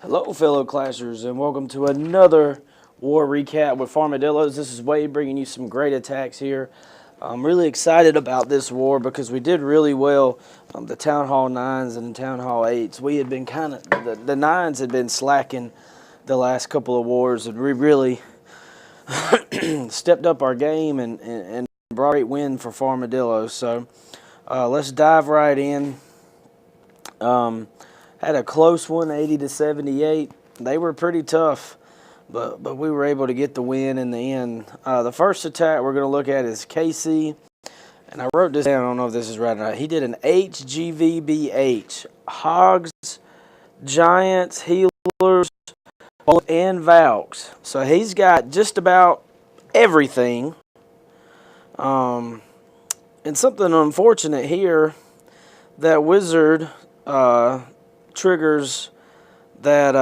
Hello, fellow clashers, and welcome to another war recap with Farmadillos. This is Wade bringing you some great attacks here. I'm really excited about this war because we did really well. The Town Hall 9s and Town Hall 8s. We had been the 9s had been slacking the last couple of wars, and we really stepped up our game and brought a great win for Farmadillos. So let's dive right in. Had a close one, 80-78. They were pretty tough, but we were able to get the win in the end. The first attack we're going to look at is KC, and I wrote this down. I don't know if this is right or not. He did an HGVBH, Hogs, Giants, Healers, and Valks. So he's got just about everything. And something unfortunate here, that wizard triggers that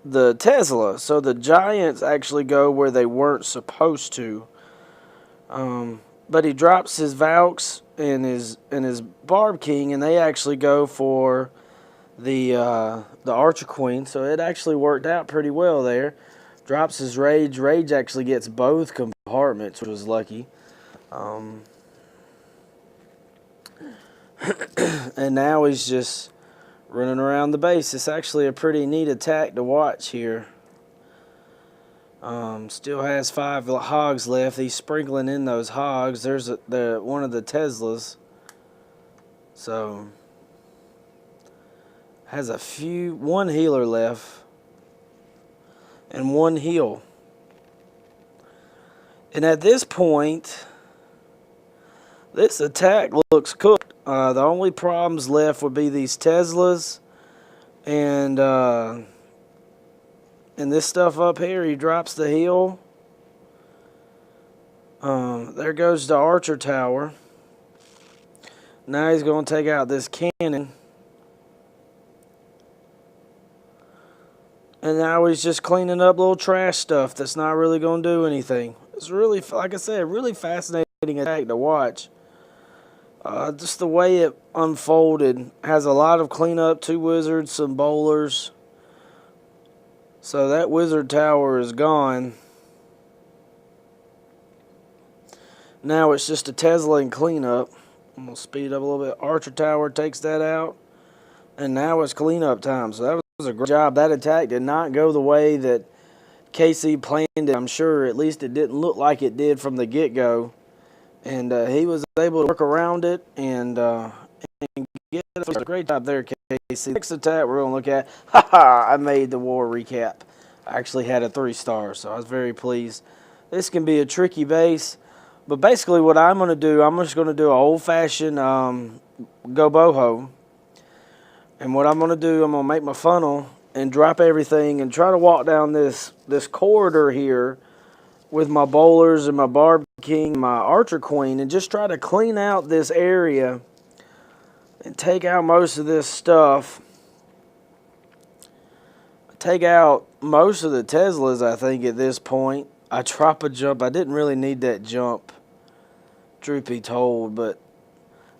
the Tesla. So the Giants actually go where they weren't supposed to. But he drops his Valks and his Barb King, and they actually go for the Archer Queen. So it actually worked out pretty well there. Drops his Rage. Rage actually gets both compartments, which was lucky. And now he's just running around the base. It's actually a pretty neat attack to watch here. Still has 5 hogs left. He's sprinkling in those hogs. There's one of the Teslas. So has one healer left and one heal. And at this point, this attack looks cooked. The only problems left would be these Teslas and this stuff up here. He drops the heal. There goes the Archer Tower. Now he's going to take out this cannon. And now he's just cleaning up little trash stuff that's not really going to do anything. It's really, like I said, really fascinating attack to watch. Just the way it unfolded. Has a lot of cleanup, 2 wizards, some bowlers. So that wizard tower is gone. Now it's just a Tesla and cleanup. I'm going to speed up a little bit. Archer tower takes that out. And now it's cleanup time. So that was a great job. That attack did not go the way that KC planned it. I'm sure at least it didn't look like it did from the get-go. And he was able to work around it and get it. A great job there, Casey. Next attack we're going to look at. I made the war recap. I actually had a 3-star, so I was very pleased. This can be a tricky base, but basically what I'm going to do, I'm just going to do an old-fashioned go boho. And what I'm going to do, I'm going to make my funnel and drop everything and try to walk down this corridor here with my bowlers and my Barb King, my Archer Queen, and just try to clean out this area and take out most of this stuff. Take out most of the Teslas, I think, at this point. I drop a jump. I didn't really need that jump, truth be told, but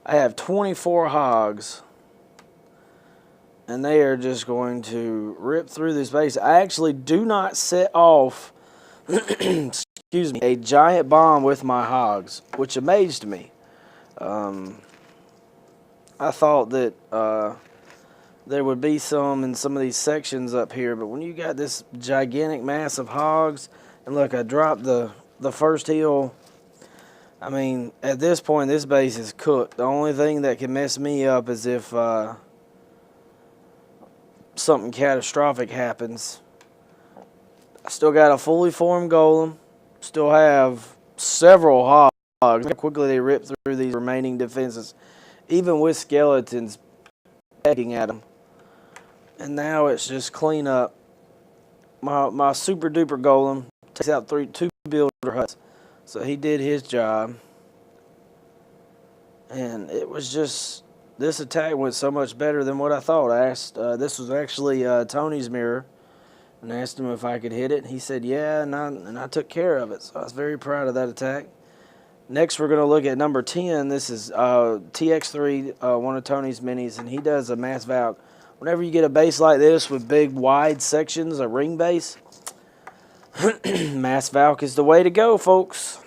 I have 24 hogs, and they are just going to rip through this base. I actually do not set off excuse me, a giant bomb with my hogs, which amazed me. I thought that there would be some in some of these sections up here, but when you got this gigantic mass of hogs, and look, I dropped the first heal. I mean, at this point, this base is cooked. The only thing that can mess me up is if something catastrophic happens. I still got a fully formed golem. Still have several hogs. How quickly they rip through these remaining defenses, even with skeletons pecking at them. And now it's just clean up. My super duper golem takes out 2 builder huts. So he did his job. And it was just, this attack went so much better than what I thought. I asked, this was actually Tony's mirror, and asked him if I could hit it. He said, yeah, and I took care of it. So I was very proud of that attack. Next, we're going to look at number 10. This is TX3, one of Tony's minis, and he does a Mass Valk whenever you get a base like this with big wide sections, a ring base, Mass Valk is the way to go, folks.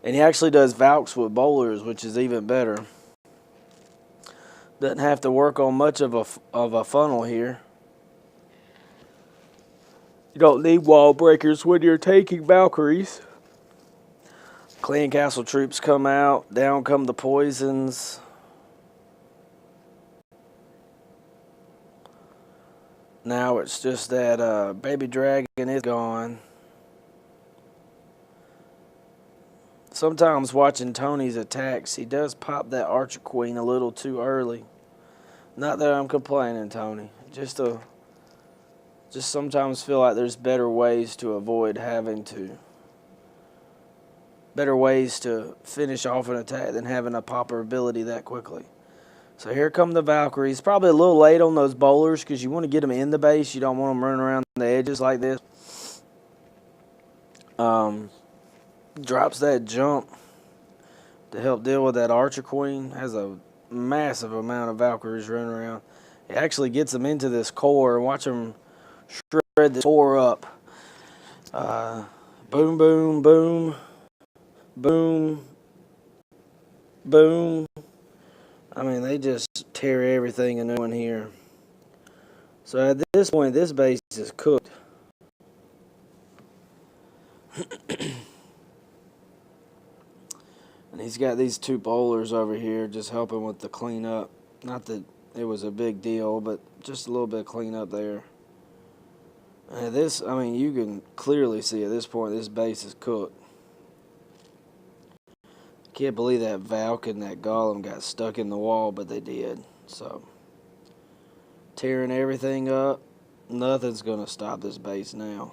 And he actually does Valks with bowlers, which is even better. Doesn't have to work on much of a funnel here. You don't need wall breakers when you're taking Valkyries. Clan Castle troops come out. Down come the poisons. Now it's just that baby dragon is gone. Sometimes watching Tony's attacks, he does pop that Archer Queen a little too early. Not that I'm complaining, Tony. Just sometimes feel like there's better ways to avoid having to. Better ways to finish off an attack than having a popper ability that quickly. So here come the Valkyries. Probably a little late on those bowlers because you want to get them in the base. You don't want them running around the edges like this. Drops that jump to help deal with that Archer Queen. Has a massive amount of Valkyries running around. It actually gets them into this core. Watch them shred this core up. Boom, boom, boom. Boom. Boom. I mean, they just tear everything a new one here. So at this point, this base is cooked. And he's got these two bowlers over here just helping with the cleanup. Not that it was a big deal, but just a little bit of cleanup there. And this, I mean, you can clearly see at this point this base is cooked. Can't believe that Valk and that Golem got stuck in the wall, but they did. So, tearing everything up. Nothing's going to stop this base now.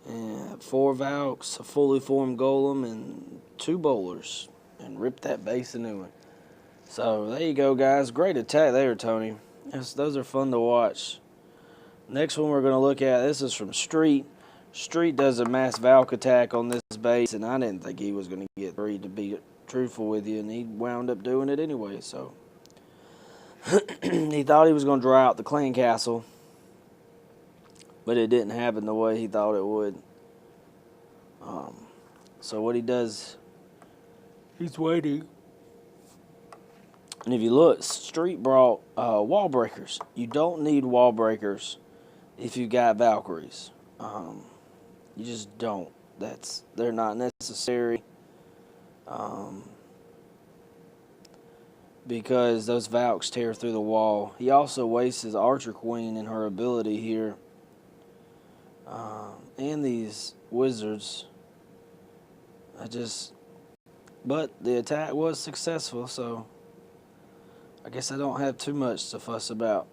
And 4 Valks, a fully formed Golem, and 2 bowlers. And rip that base a new one. So, there you go, guys. Great attack there, Tony. Those are fun to watch. Next one we're going to look at, this is from Street. Street does a mass Valk attack on this base, and I didn't think he was going to get 3, to be truthful with you, and he wound up doing it anyway, so. He thought he was going to draw out the clan castle, but it didn't happen the way he thought it would. So what he does, he's waiting. And if you look, Street brought wall breakers. You don't need wall breakers if you got Valkyries. You just don't. They're not necessary. Because those Valks tear through the wall. He also wastes his Archer Queen and her ability here. And these wizards. But the attack was successful, so I guess I don't have too much to fuss about.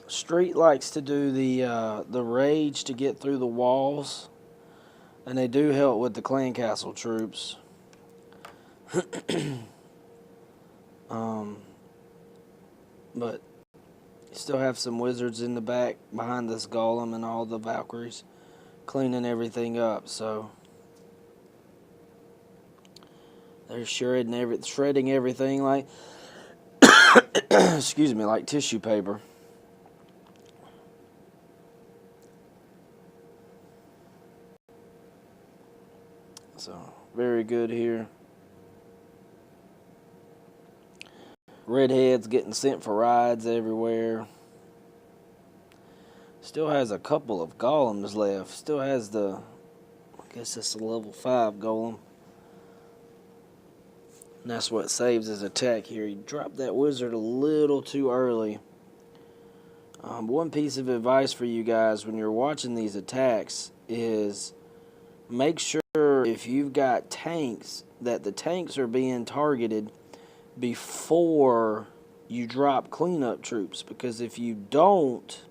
Street likes to do the rage to get through the walls, and they do help with the clan castle troops. But you still have some wizards in the back behind this Golem and all the Valkyries cleaning everything up, so they're shredding everything like excuse me, like tissue paper. So, very good here. Redhead's getting sent for rides everywhere. Still has a couple of golems left. Still has I guess it's a level 5 golem. And that's what saves his attack here. He dropped that wizard a little too early. One piece of advice for you guys when you're watching these attacks is make sure if you've got tanks that the tanks are being targeted before you drop cleanup troops, because if you don't,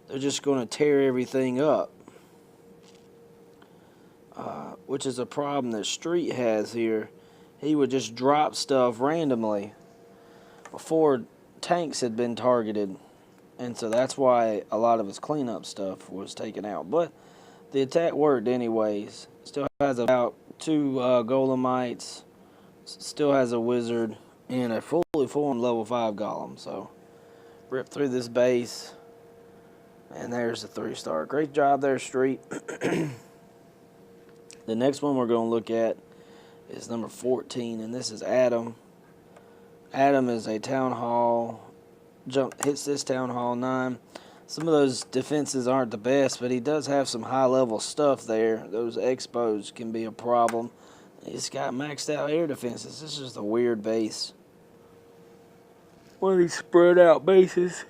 they're just going to tear everything up, which is a problem that Street has here. He would just drop stuff randomly before tanks had been targeted, and so that's why a lot of his cleanup stuff was taken out. But the attack worked anyways. Still has about 2 golemites, Still has a wizard and a fully formed level 5 golem. So, rip through this base. And there's the 3-star. Great job there, Street. The next one we're going to look at is number 14, and this is Adam. Adam is a Town Hall. Hits this Town Hall 9. Some of those defenses aren't the best, but he does have some high-level stuff there. Those expos can be a problem. He's got maxed out air defenses. This is just a weird base. One of these spread out bases.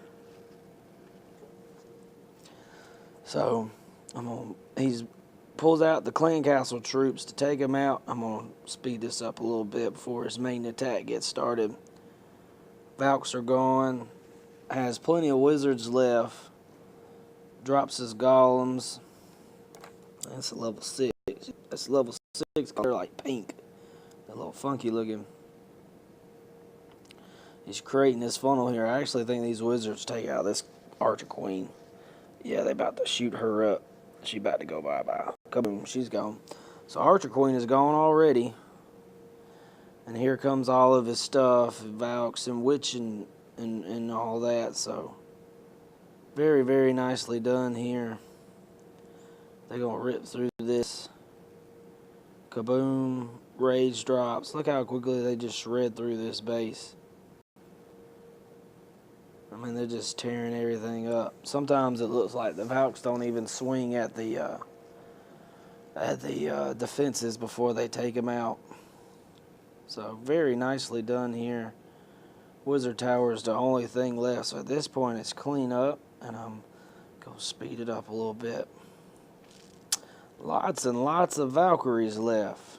So, he pulls out the Clan Castle troops to take him out. I'm going to speed this up a little bit before his main attack gets started. Valks are gone. Has plenty of wizards left. Drops his golems. That's a level 6. That's level 6 color like pink. A little funky looking. He's creating this funnel here. I actually think these wizards take out this Archer Queen. Yeah, they about to shoot her up. She about to go bye-bye. Kaboom, she's gone. So Archer Queen is gone already. And here comes all of his stuff, Valks and Witch and all that. So very, very nicely done here. They're going to rip through this. Kaboom, rage drops. Look how quickly they just shred through this base. I mean, they're just tearing everything up. Sometimes it looks like the Valks don't even swing at the defenses before they take them out. So very nicely done here. Wizard Tower is the only thing left. So at this point, it's clean up, and I'm going to speed it up a little bit. Lots and lots of Valkyries left.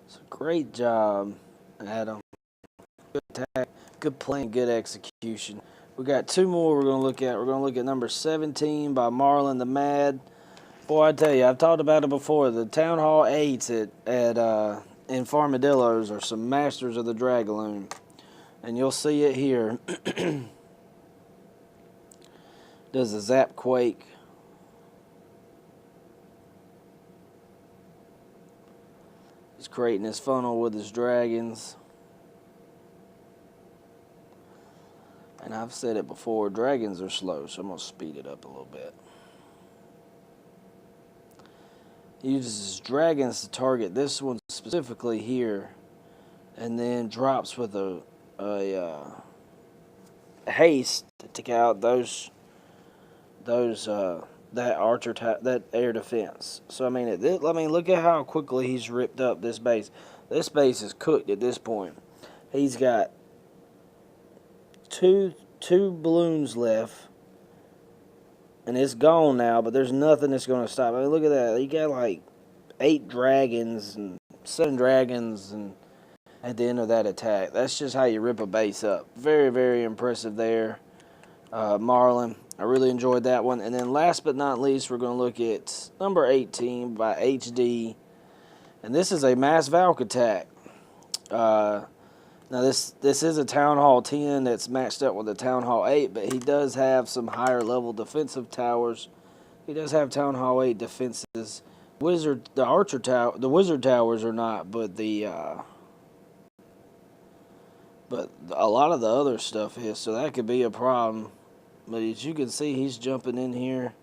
So great job, Adam. Good attack. Good plan, good execution. We got 2 more we're going to look at. We're going to look at number 17 by Marling the Mad. Boy, I tell you, I've talked about it before. The Town Hall 8s in Farmadillos are some masters of the Dragaloon. And you'll see it here. Does a zap quake. He's creating his funnel with his dragons. And I've said it before, dragons are slow, so I'm going to speed it up a little bit. He uses his dragons to target this one specifically here, and then drops with a haste to take out that air defense. So I mean, look at how quickly he's ripped up this base. This base is cooked at this point. He's got two balloons left, and it's gone now, but there's nothing that's going to stop. I mean, look at that. You got like 8 dragons and 7 dragons and at the end of that attack. That's just how you rip a base up. Very, very impressive there, Marlin. I really enjoyed that one. And then last but not least, we're going to look at number 18 by HD. And this is a mass Valk attack. Now, this is a Town Hall 10 that's matched up with a Town Hall 8, but he does have some higher level defensive towers. He does have Town Hall 8 defenses. The Wizard Towers are not, but but a lot of the other stuff is, so that could be a problem. But as you can see, he's jumping in here,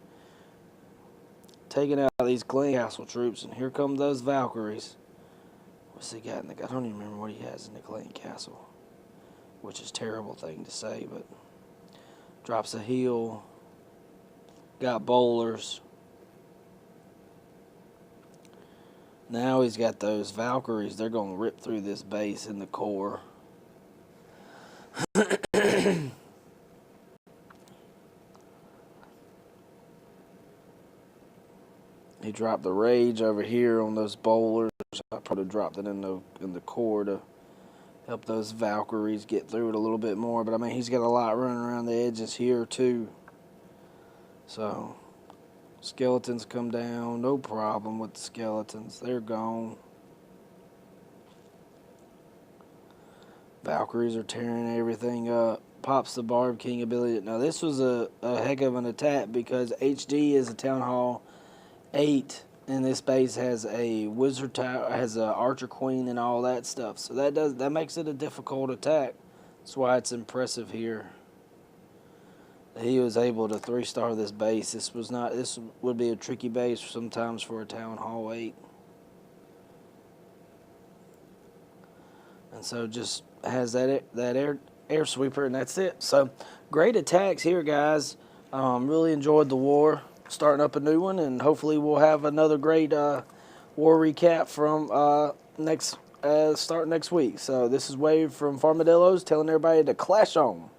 taking out these Clan Castle troops, and here come those Valkyries. What's he got in the... I don't even remember what he has in the Clan Castle, which is a terrible thing to say, but drops a heal, got bowlers. Now he's got those Valkyries. They're going to rip through this base in the core. He dropped the rage over here on those bowlers. I probably dropped it in the core to help those Valkyries get through it a little bit more. But I mean, he's got a lot running around the edges here too. So skeletons come down, no problem with the skeletons. They're gone. Valkyries are tearing everything up. Pops the Barb King ability. Now this was a heck of an attack because HD is a Town Hall 8 And this base has a wizard tower, has a archer queen, and all that stuff. So that makes it a difficult attack. That's why it's impressive here. He was able to 3-star this base. This would be a tricky base sometimes for a Town Hall 8. And so just has that air sweeper, and that's it. So great attacks here, guys. Really enjoyed the war. Starting up a new one, and hopefully we'll have another great war recap from start next week. So this is Wade from Farmadillos telling everybody to clash on.